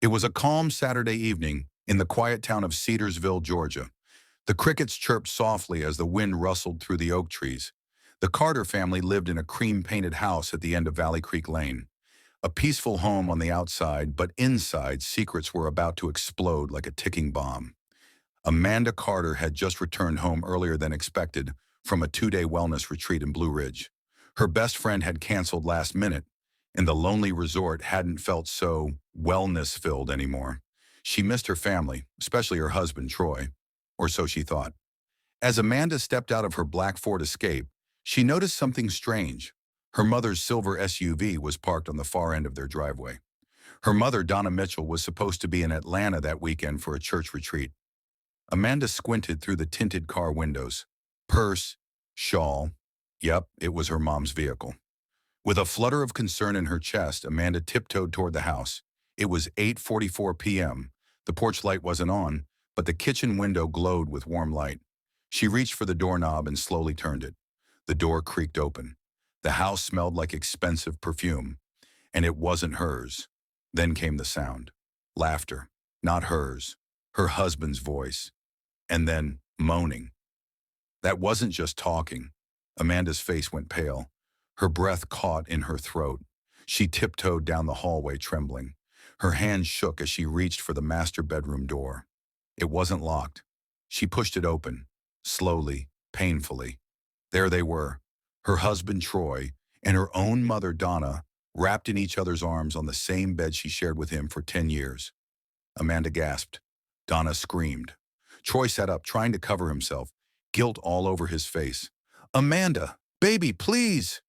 It was a calm Saturday evening in the quiet town of Cedarsville, Georgia. The crickets chirped softly as the wind rustled through the oak trees. The Carter family lived in a cream-painted house at the end of Valley Creek Lane. A peaceful home on the outside, but inside, secrets were about to explode like a ticking bomb. Amanda Carter had just returned home earlier than expected from a 2-day wellness retreat in Blue Ridge. Her best friend had canceled last minute, and the lonely resort hadn't felt so wellness-filled anymore. She missed her family, especially her husband, Troy, or so she thought. As Amanda stepped out of her black Ford Escape, she noticed something strange. Her mother's silver SUV was parked on the far end of their driveway. Her mother, Donna Mitchell, was supposed to be in Atlanta that weekend for a church retreat. Amanda squinted through the tinted car windows. Purse, shawl. Yep, it was her mom's vehicle. With a flutter of concern in her chest, Amanda tiptoed toward the house. It was 8:44 p.m. The porch light wasn't on, but the kitchen window glowed with warm light. She reached for the doorknob and slowly turned it. The door creaked open. The house smelled like expensive perfume, and it wasn't hers. Then came the sound. Laughter. Not hers. Her husband's voice. And then moaning. That wasn't just talking. Amanda's face went pale. Her breath caught in her throat. She tiptoed down the hallway, trembling. Her hands shook as she reached for the master bedroom door. It wasn't locked. She pushed it open, slowly, painfully. There they were, her husband Troy and her own mother Donna, wrapped in each other's arms on the same bed she shared with him for 10 years. Amanda gasped. Donna screamed. Troy sat up, trying to cover himself, guilt all over his face. "Amanda, baby, please!"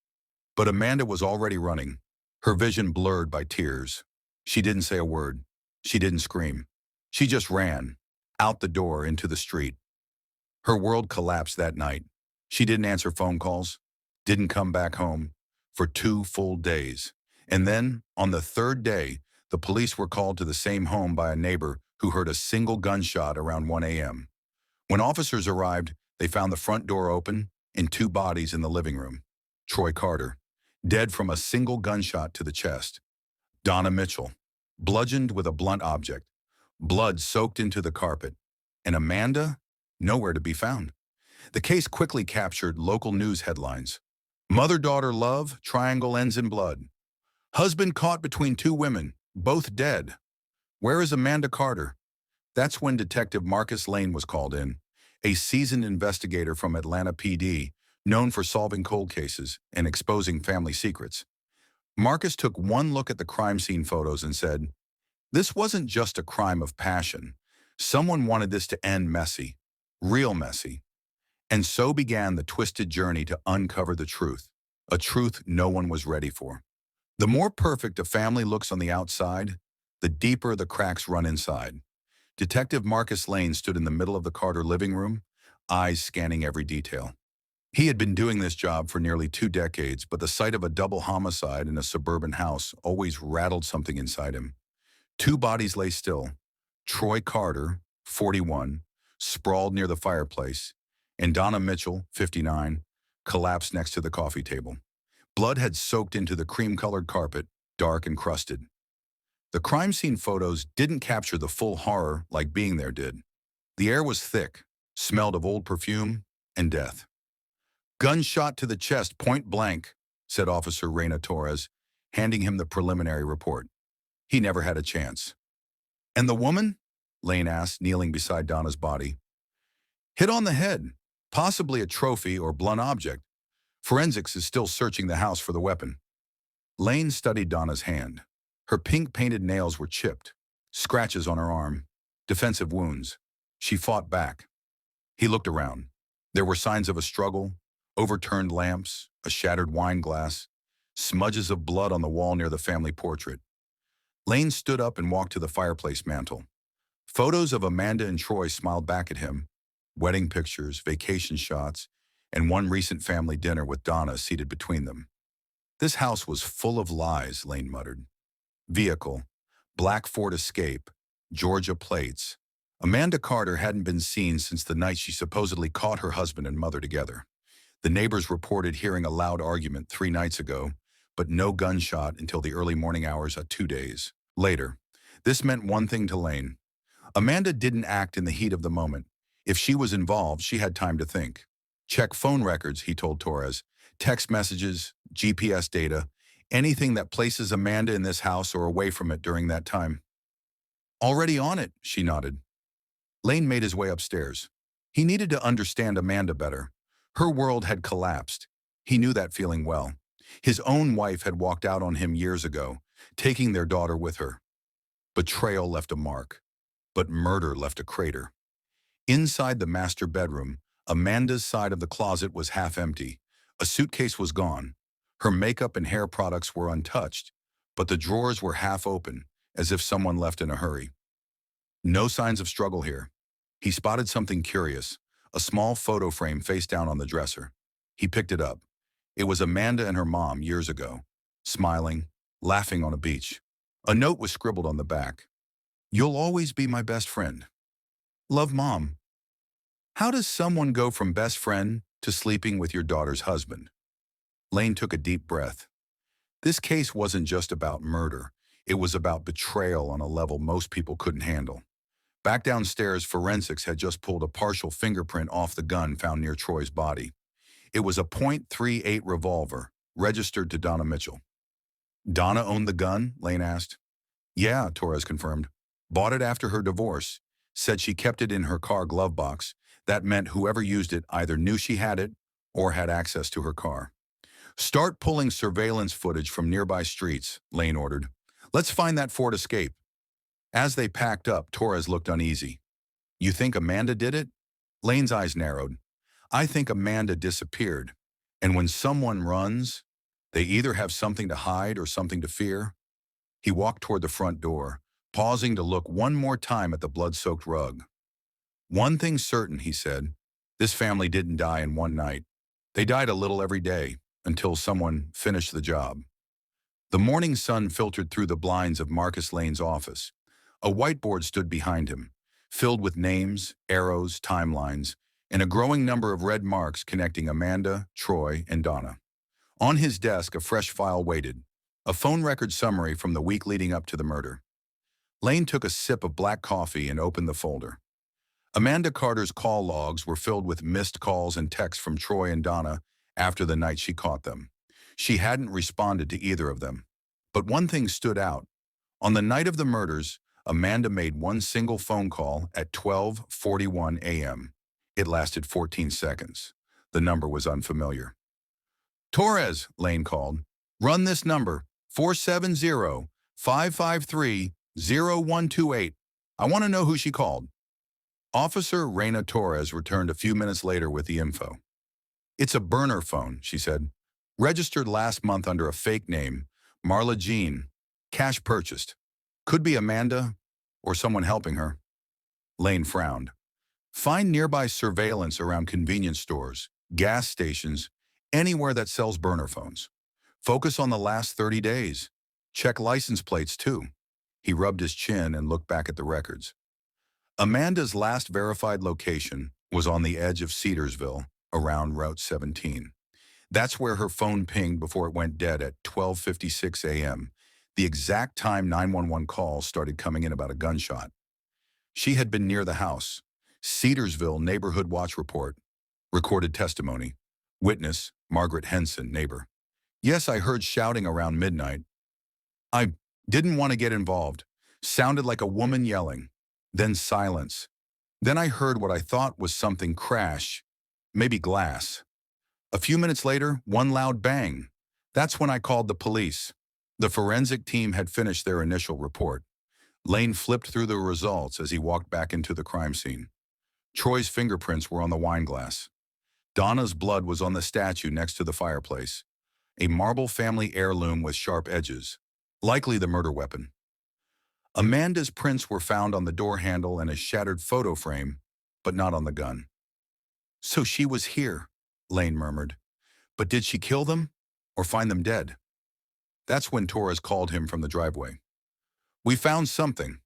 But Amanda was already running, her vision blurred by tears. She didn't say a word. She didn't scream. She just ran, out the door into the street. Her world collapsed that night. She didn't answer phone calls, didn't come back home for 2 full days. And then, on the 3rd day, the police were called to the same home by a neighbor who heard a single gunshot around 1 a.m. When officers arrived, they found the front door open and 2 bodies in the living room. Troy Carter, dead from a single gunshot to the chest. Donna Mitchell, bludgeoned with a blunt object, blood soaked into the carpet. And Amanda, nowhere to be found. The case quickly captured local news headlines. Mother-daughter love, triangle ends in blood. Husband caught between 2 women, both dead. Where is Amanda Carter? That's when Detective Marcus Lane was called in, a seasoned investigator from Atlanta PD, known for solving cold cases and exposing family secrets. Marcus took one look at the crime scene photos and said, "This wasn't just a crime of passion. Someone wanted this to end messy, real messy." And so began the twisted journey to uncover the truth, a truth no one was ready for. The more perfect a family looks on the outside, the deeper the cracks run inside. Detective Marcus Lane stood in the middle of the Carter living room, eyes scanning every detail. He had been doing this job for nearly 2 decades, but the sight of a double homicide in a suburban house always rattled something inside him. 2 bodies lay still. Troy Carter, 41, sprawled near the fireplace, and Donna Mitchell, 59, collapsed next to the coffee table. Blood had soaked into the cream-colored carpet, dark and crusted. The crime scene photos didn't capture the full horror like being there did. The air was thick, smelled of old perfume and death. "Gunshot to the chest, point blank," said Officer Reyna Torres, handing him the preliminary report. He never had a chance. "And the woman?" Lane asked, kneeling beside Donna's body. "Hit on the head, possibly a trophy or blunt object. Forensics is still searching the house for the weapon." Lane studied Donna's hand. Her pink-painted nails were chipped, scratches on her arm, defensive wounds. She fought back. He looked around. There were signs of a struggle, overturned lamps, a shattered wine glass, smudges of blood on the wall near the family portrait. Lane stood up and walked to the fireplace mantel. Photos of Amanda and Troy smiled back at him, wedding pictures, vacation shots, and one recent family dinner with Donna seated between them. "This house was full of lies," Lane muttered. Vehicle, black Ford Escape, Georgia plates. Amanda Carter hadn't been seen since the night she supposedly caught her husband and mother together. The neighbors reported hearing a loud argument 3 nights ago, but no gunshot until the early morning hours 2 days later. This meant one thing to Lane. Amanda didn't act in the heat of the moment. If she was involved, she had time to think. Check phone records, he told Torres. Text messages, GPS data, anything that places Amanda in this house or away from it during that time. Already on it, she nodded. Lane made his way upstairs. He needed to understand Amanda better. Her world had collapsed. He knew that feeling well. His own wife had walked out on him years ago, taking their daughter with her. Betrayal left a mark, but murder left a crater. Inside the master bedroom, Amanda's side of the closet was half empty. A suitcase was gone. Her makeup and hair products were untouched, but the drawers were half open, as if someone left in a hurry. No signs of struggle here. He spotted something curious, a small photo frame face down on the dresser. He picked it up. It was Amanda and her mom years ago, smiling, laughing on a beach. A note was scribbled on the back. "You'll always be my best friend. Love, Mom." How does someone go from best friend to sleeping with your daughter's husband? Lane took a deep breath. This case wasn't just about murder. It was about betrayal on a level most people couldn't handle. Back downstairs, forensics had just pulled a partial fingerprint off the gun found near Troy's body. It was a .38 revolver, registered to Donna Mitchell. Donna owned the gun? Lane asked. Yeah, Torres confirmed. Bought it after her divorce. Said she kept it in her car glove box. That meant whoever used it either knew she had it or had access to her car. Start pulling surveillance footage from nearby streets, Lane ordered. Let's find that Ford Escape. As they packed up, Torres looked uneasy. You think Amanda did it? Lane's eyes narrowed. I think Amanda disappeared. And when someone runs, they either have something to hide or something to fear. He walked toward the front door, pausing to look one more time at the blood-soaked rug. One thing's certain, he said. This family didn't die in one night. They died a little every day, until someone finished the job. The morning sun filtered through the blinds of Marcus Lane's office. A whiteboard stood behind him, filled with names, arrows, timelines, and a growing number of red marks connecting Amanda, Troy, and Donna. On his desk, a fresh file waited, a phone record summary from the week leading up to the murder. Lane took a sip of black coffee and opened the folder. Amanda Carter's call logs were filled with missed calls and texts from Troy and Donna after the night she caught them. She hadn't responded to either of them. But one thing stood out. On the night of the murders, Amanda made one single phone call at 12:41 a.m. It lasted 14 seconds. The number was unfamiliar. Torres, Lane called. Run this number, 470-553-0128. I want to know who she called. Officer Reina Torres returned a few minutes later with the info. It's a burner phone, she said. Registered last month under a fake name, Marla Jean. Cash purchased. Could be Amanda or someone helping her. Lane frowned. Find nearby surveillance around convenience stores, gas stations, anywhere that sells burner phones. Focus on the last 30 days. Check license plates, too. He rubbed his chin and looked back at the records. Amanda's last verified location was on the edge of Cedarsville, around Route 17. That's where her phone pinged before it went dead at 12:56 a.m., the exact time 911 calls started coming in about a gunshot. She had been near the house. Cedarsville Neighborhood Watch Report. Recorded testimony. Witness, Margaret Henson, neighbor. Yes, I heard shouting around midnight. I didn't want to get involved. Sounded like a woman yelling. Then silence. Then I heard what I thought was something crash. Maybe glass. A few minutes later, one loud bang. That's when I called the police. The forensic team had finished their initial report. Lane flipped through the results as he walked back into the crime scene. Troy's fingerprints were on the wine glass. Donna's blood was on the statue next to the fireplace. A marble family heirloom with sharp edges. Likely the murder weapon. Amanda's prints were found on the door handle and a shattered photo frame, but not on the gun. So she was here, Lane murmured. But did she kill them or find them dead? That's when Torres called him from the driveway. We found something.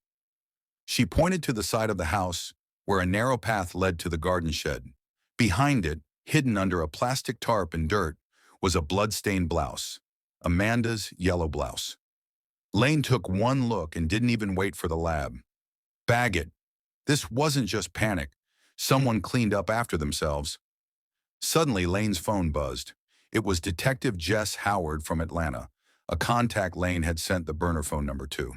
She pointed to the side of the house where a narrow path led to the garden shed. Behind it, hidden under a plastic tarp and dirt, was a blood-stained blouse. Amanda's yellow blouse. Lane took one look and didn't even wait for the lab. Bag it. This wasn't just panic. Someone cleaned up after themselves. Suddenly, Lane's phone buzzed. It was Detective Jess Howard from Atlanta, a contact Lane had sent the burner phone number to.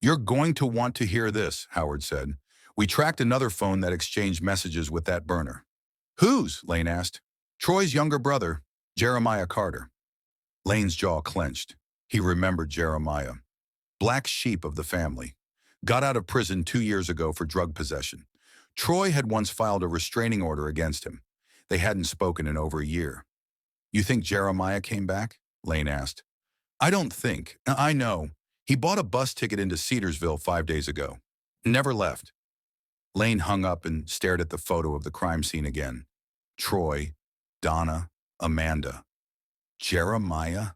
"You're going to want to hear this," Howard said. "We tracked another phone that exchanged messages with that burner." "Whose?" Lane asked. "Troy's younger brother, Jeremiah Carter." Lane's jaw clenched. He remembered Jeremiah. Black sheep of the family. Got out of prison 2 years ago for drug possession. Troy had once filed a restraining order against him. They hadn't spoken in over a year. "You think Jeremiah came back?" Lane asked. "I don't think. I know. He bought a bus ticket into Cedarsville 5 days ago. Never left." Lane hung up and stared at the photo of the crime scene again. Troy, Donna, Amanda. Jeremiah?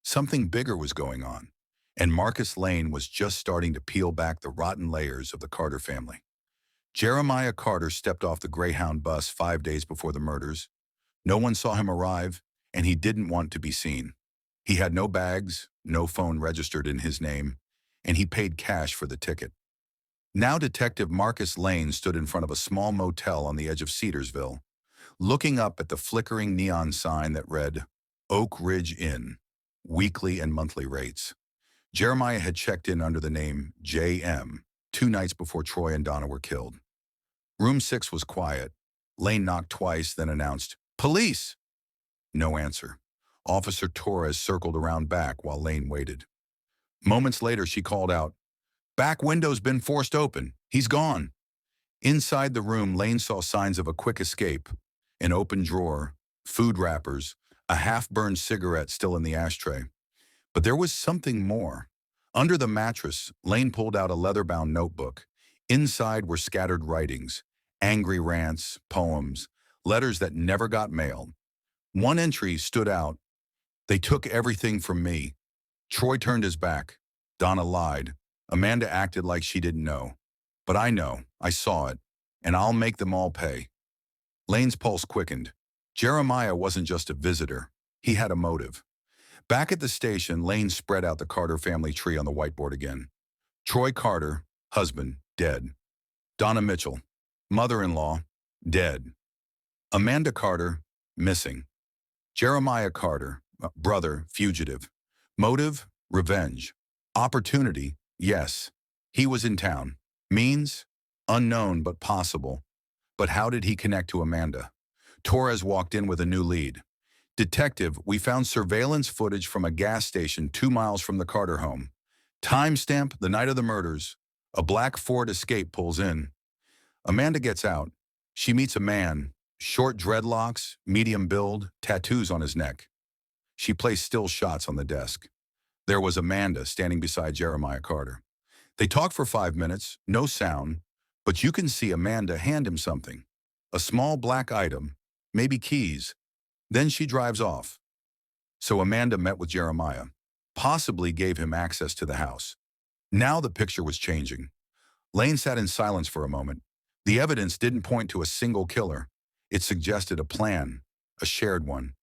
Something bigger was going on, and Marcus Lane was just starting to peel back the rotten layers of the Carter family. Jeremiah Carter stepped off the Greyhound bus 5 days before the murders. No one saw him arrive, and he didn't want to be seen. He had no bags, no phone registered in his name, and he paid cash for the ticket. Now Detective Marcus Lane stood in front of a small motel on the edge of Cedarsville, looking up at the flickering neon sign that read, Oak Ridge Inn, weekly and monthly rates. Jeremiah had checked in under the name J.M. 2 nights before Troy and Donna were killed. Room 6 was quiet. Lane knocked twice, then announced, "Police!" No answer. Officer Torres circled around back while Lane waited. Moments later, she called out, "Back window's been forced open. He's gone." Inside the room, Lane saw signs of a quick escape. An open drawer, food wrappers, a half-burned cigarette still in the ashtray. But there was something more. Under the mattress, Lane pulled out a leather-bound notebook. Inside were scattered writings, angry rants, poems, letters that never got mailed. One entry stood out. "They took everything from me. Troy turned his back. Donna lied. Amanda acted like she didn't know. But I know, I saw it, and I'll make them all pay." Lane's pulse quickened. Jeremiah wasn't just a visitor. He had a motive. Back at the station, Lane spread out the Carter family tree on the whiteboard again. Troy Carter, husband, dead. Donna Mitchell, mother-in-law, dead. Amanda Carter, missing. Jeremiah Carter, brother, fugitive. Motive, revenge. Opportunity, yes. He was in town. Means, unknown but possible. But how did he connect to Amanda? Torres walked in with a new lead. "Detective, we found surveillance footage from a gas station 2 miles from the Carter home. Timestamp, the night of the murders. A black Ford Escape pulls in. Amanda gets out. She meets a man, short dreadlocks, medium build, tattoos on his neck. She placed still shots on the desk. There was Amanda standing beside Jeremiah Carter. They talk for 5 minutes, no sound, but you can see Amanda hand him something. A small black item, maybe keys. Then she drives off. So Amanda met with Jeremiah, possibly gave him access to the house. Now the picture was changing. Lane sat in silence for a moment. The evidence didn't point to a single killer. It suggested a plan, a shared one.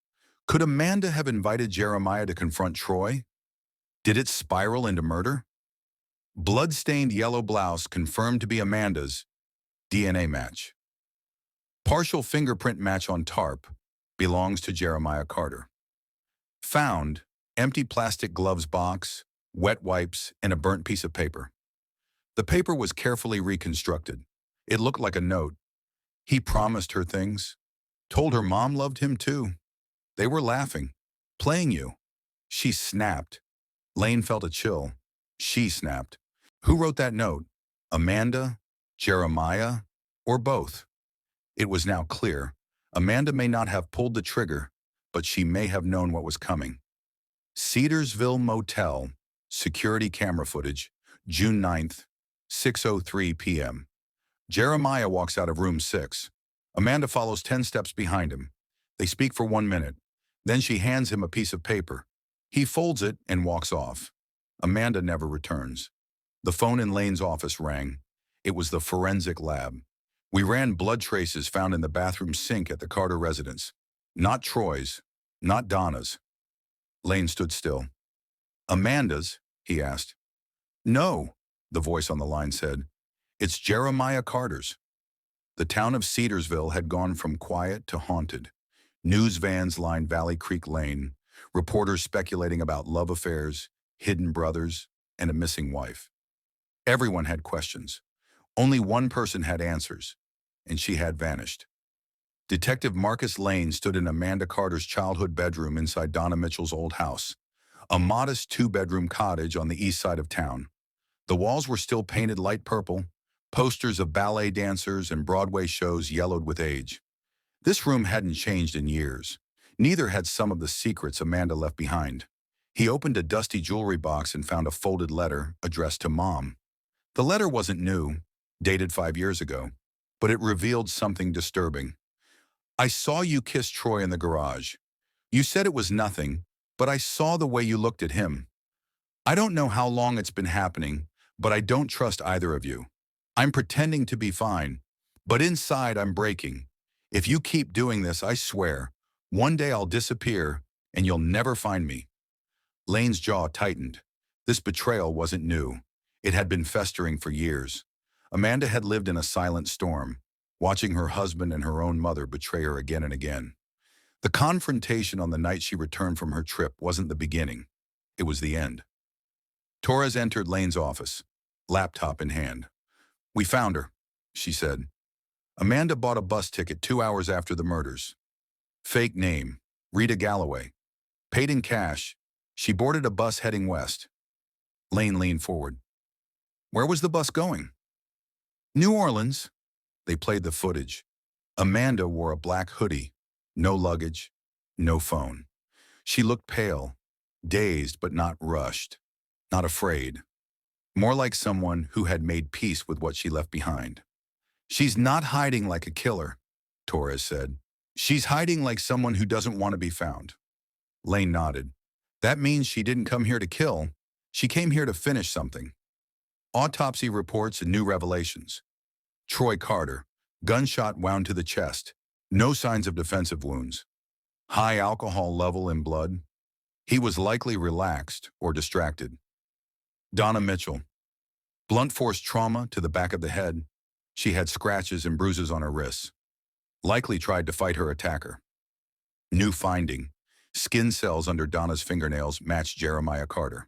Could Amanda have invited Jeremiah to confront Troy? Did it spiral into murder? Blood-stained yellow blouse confirmed to be Amanda's. DNA match. Partial fingerprint match on tarp. Belongs to Jeremiah Carter. Found, empty plastic gloves box, wet wipes, and a burnt piece of paper. The paper was carefully reconstructed. It looked like a note. He promised her things. Told her mom loved him too. They were laughing. Playing you. She snapped. Lane felt a chill. She snapped. Who wrote that note? Amanda? Jeremiah? Or both? It was now clear. Amanda may not have pulled the trigger, but she may have known what was coming. Cedarsville Motel, security camera footage, June 9th, 6:03 p.m. Jeremiah walks out of room 6. Amanda follows 10 steps behind him. They speak for 1 minute. Then she hands him a piece of paper. He folds it and walks off. Amanda never returns. The phone in Lane's office rang. It was the forensic lab. "We ran blood traces found in the bathroom sink at the Carter residence. Not Troy's, not Donna's." Lane stood still. "Amanda's?" he asked. No, the voice on the line said. It's Jeremiah Carter's. The town of Cedarsville had gone from quiet to haunted. News vans lined Valley Creek Lane, reporters speculating about love affairs, hidden brothers, and a missing wife. Everyone had questions. Only one person had answers, and she had vanished. Detective Marcus Lane stood in Amanda Carter's childhood bedroom inside Donna Mitchell's old house, a modest two-bedroom cottage on the east side of town. The walls were still painted light purple, posters of ballet dancers and Broadway shows yellowed with age. This room hadn't changed in years. Neither had some of the secrets Amanda left behind. He opened a dusty jewelry box and found a folded letter addressed to Mom. The letter wasn't new, dated 5 years ago, but it revealed something disturbing. I saw you kiss Troy in the garage. You said it was nothing, but I saw the way you looked at him. I don't know how long it's been happening, but I don't trust either of you. I'm pretending to be fine, but inside I'm breaking. If you keep doing this, I swear, one day I'll disappear and you'll never find me. Lane's jaw tightened. This betrayal wasn't new. It had been festering for years. Amanda had lived in a silent storm, watching her husband and her own mother betray her again and again. The confrontation on the night she returned from her trip wasn't the beginning. It was the end. Torres entered Lane's office, laptop in hand. We found her, she said. Amanda bought a bus ticket 2 hours after the murders. Fake name, Rita Galloway. Paid in cash. She boarded a bus heading west. Lane leaned forward. Where was the bus going? New Orleans. They played the footage. Amanda wore a black hoodie. No luggage, no phone. She looked pale, dazed but not rushed, not afraid. More like someone who had made peace with what she left behind. She's not hiding like a killer, Torres said. She's hiding like someone who doesn't want to be found. Lane nodded. That means she didn't come here to kill. She came here to finish something. Autopsy reports and new revelations. Troy Carter, gunshot wound to the chest. No signs of defensive wounds. High alcohol level in blood. He was likely relaxed or distracted. Donna Mitchell. Blunt force trauma to the back of the head. She had scratches and bruises on her wrists. Likely tried to fight her attacker. New finding. Skin cells under Donna's fingernails matched Jeremiah Carter.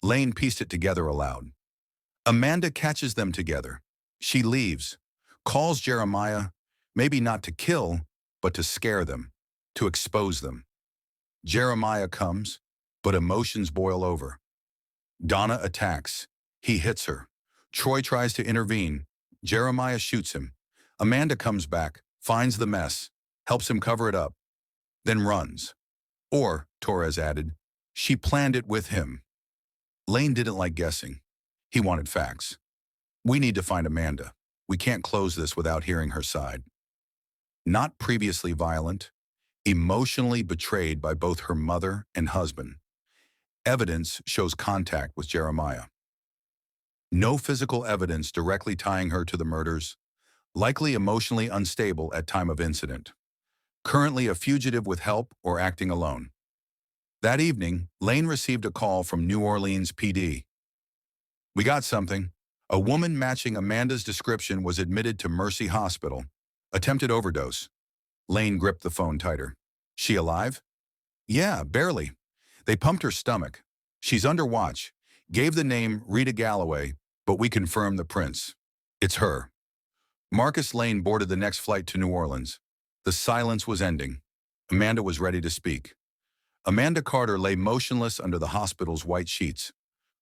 Lane pieced it together aloud. Amanda catches them together. She leaves. Calls Jeremiah, maybe not to kill, but to scare them, to expose them. Jeremiah comes, but emotions boil over. Donna attacks. He hits her. Troy tries to intervene. Jeremiah shoots him. Amanda comes back, finds the mess, helps him cover it up, then runs. Or, Torres added, she planned it with him. Lane didn't like guessing. He wanted facts. We need to find Amanda. We can't close this without hearing her side. Not previously violent, emotionally betrayed by both her mother and husband. Evidence shows contact with Jeremiah. No physical evidence directly tying her to the murders, likely emotionally unstable at time of incident. Currently a fugitive with help or acting alone. That evening, Lane received a call from New Orleans PD. We got something. A woman matching Amanda's description was admitted to Mercy Hospital. Attempted overdose. Lane gripped the phone tighter. She alive? Yeah, barely. They pumped her stomach. She's under watch. Gave the name Rita Galloway, but we confirmed the prints. It's her. Marcus Lane boarded the next flight to New Orleans. The silence was ending. Amanda was ready to speak. Amanda Carter lay motionless under the hospital's white sheets.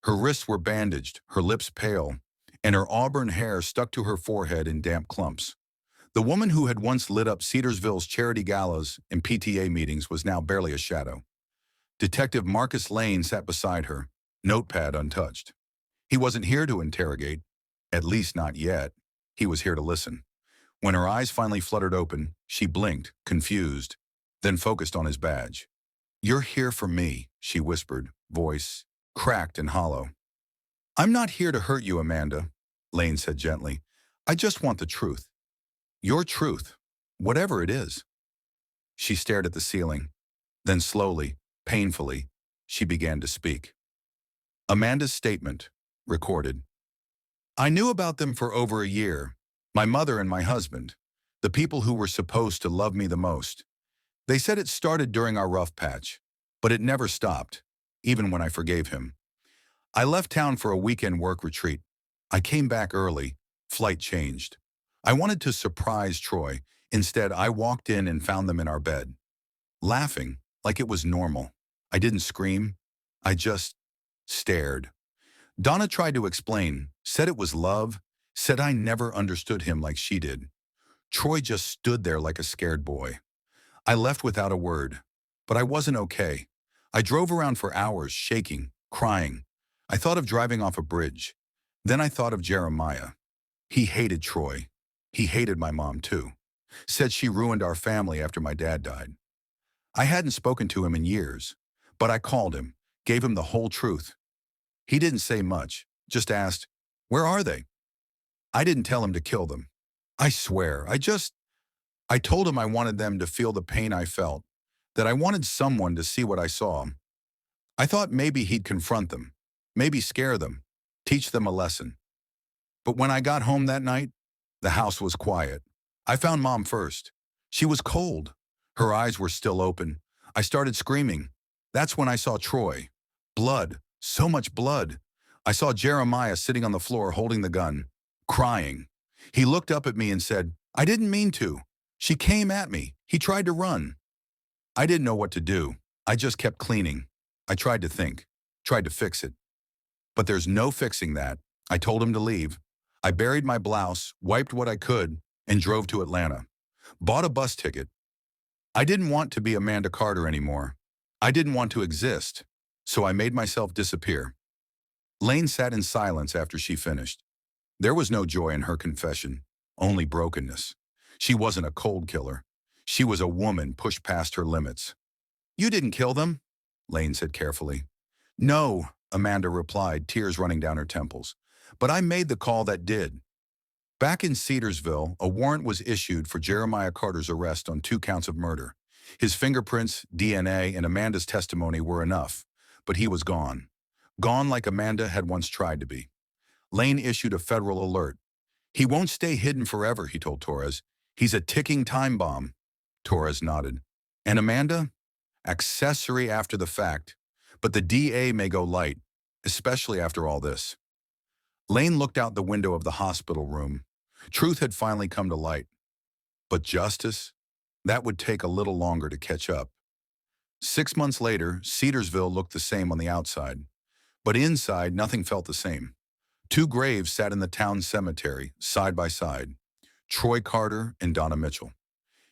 Her wrists were bandaged, her lips pale, and her auburn hair stuck to her forehead in damp clumps. The woman who had once lit up Cedarsville's charity galas and PTA meetings was now barely a shadow. Detective Marcus Lane sat beside her, notepad untouched. He wasn't here to interrogate, at least not yet. He was here to listen. When her eyes finally fluttered open, she blinked, confused, then focused on his badge. You're here for me, she whispered, voice cracked and hollow. I'm not here to hurt you, Amanda, Lane said gently. I just want the truth. Your truth, whatever it is. She stared at the ceiling. Then slowly, painfully, she began to speak. Amanda's statement, recorded. I knew about them for over a year, my mother and my husband, the people who were supposed to love me the most. They said it started during our rough patch, but it never stopped, even when I forgave him. I left town for a weekend work retreat. I came back early. Flight changed. I wanted to surprise Troy. Instead, I walked in and found them in our bed, laughing like it was normal. I didn't scream. I just stared. Donna tried to explain, said it was love, said I never understood him like she did. Troy just stood there like a scared boy. I left without a word, but I wasn't okay. I drove around for hours, shaking, crying. I thought of driving off a bridge. Then I thought of Jeremiah. He hated Troy. He hated my mom too. Said she ruined our family after my dad died. I hadn't spoken to him in years, but I called him, gave him the whole truth. He didn't say much, just asked, "Where are they?" I didn't tell him to kill them. I swear, I told him I wanted them to feel the pain I felt, that I wanted someone to see what I saw. I thought maybe he'd confront them, maybe scare them, teach them a lesson. But when I got home that night, the house was quiet. I found Mom first. She was cold. Her eyes were still open. I started screaming. That's when I saw Troy. Blood, so much blood. I saw Jeremiah sitting on the floor holding the gun, crying. He looked up at me and said, "I didn't mean to. She came at me. He tried to run." I didn't know what to do. I just kept cleaning. I tried to think, tried to fix it. But there's no fixing that. I told him to leave. I buried my blouse, wiped what I could, and drove to Atlanta. Bought a bus ticket. I didn't want to be Amanda Carter anymore. I didn't want to exist, so I made myself disappear. Lane sat in silence after she finished. There was no joy in her confession, only brokenness. She wasn't a cold killer. She was a woman pushed past her limits. "You didn't kill them," Lane said carefully. "No," Amanda replied, tears running down her temples. "But I made the call that did." Back in Cedarsville, a warrant was issued for Jeremiah Carter's arrest on 2 counts of murder. His fingerprints, DNA, and Amanda's testimony were enough, but he was gone. Gone like Amanda had once tried to be. Lane issued a federal alert. "He won't stay hidden forever," he told Torres. "He's a ticking time bomb." Torres nodded. "And Amanda? Accessory after the fact. But the DA may go light, especially after all this." Lane looked out the window of the hospital room. Truth had finally come to light. But justice? That would take a little longer to catch up. 6 months later, Cedarsville looked the same on the outside. But inside, nothing felt the same. 2 graves sat in the town cemetery, side by side. Troy Carter and Donna Mitchell.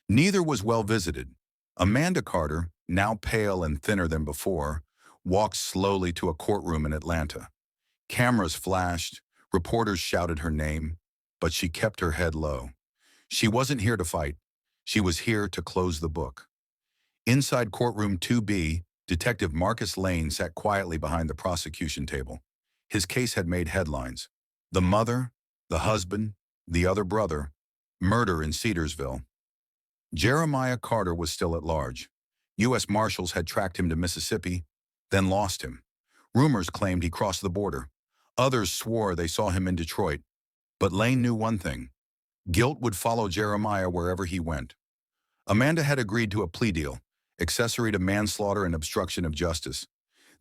Neither was well visited. Amanda Carter, now pale and thinner than before, walked slowly to a courtroom in Atlanta. Cameras flashed, reporters shouted her name, but she kept her head low. She wasn't here to fight. She was here to close the book. Inside courtroom 2B, Detective Marcus Lane sat quietly behind the prosecution table. His case had made headlines. The mother, the husband, the other brother, murder in Cedarsville. Jeremiah Carter was still at large. U.S. Marshals had tracked him to Mississippi, then lost him. Rumors claimed he crossed the border. Others swore they saw him in Detroit. But Lane knew one thing. Guilt would follow Jeremiah wherever he went. Amanda had agreed to a plea deal, accessory to manslaughter and obstruction of justice.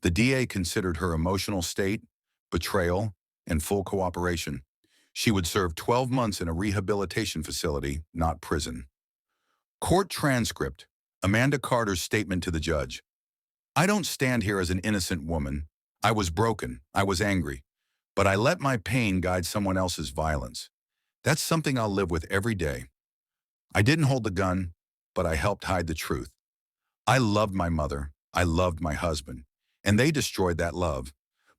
The DA considered her emotional state, betrayal, and full cooperation. She would serve 12 months in a rehabilitation facility, not prison. Court transcript. Amanda Carter's statement to the judge. "I don't stand here as an innocent woman. I was broken. I was angry. But I let my pain guide someone else's violence. That's something I'll live with every day. I didn't hold the gun, but I helped hide the truth. I loved my mother. I loved my husband. And they destroyed that love.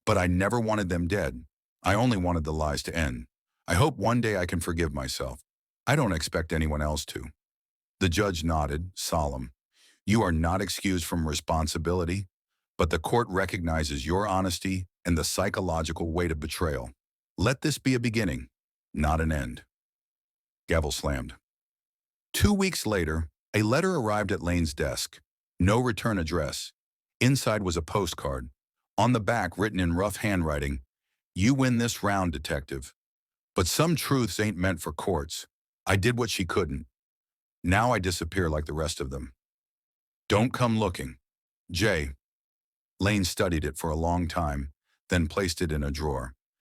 But I never wanted them dead. I only wanted the lies to end. I hope one day I can forgive myself. I don't expect anyone else to." The judge nodded, solemn. "You are not excused from responsibility, but the court recognizes your honesty and the psychological weight of betrayal. Let this be a beginning, not an end." Gavel slammed. 2 weeks later, a letter arrived at Lane's desk. No return address. Inside was a postcard. On the back, written in rough handwriting, "You win this round, detective. But some truths ain't meant for courts. I did what she couldn't. Now I disappear like the rest of them. Don't come looking. Jay." Lane studied it for a long time, then placed it in a drawer.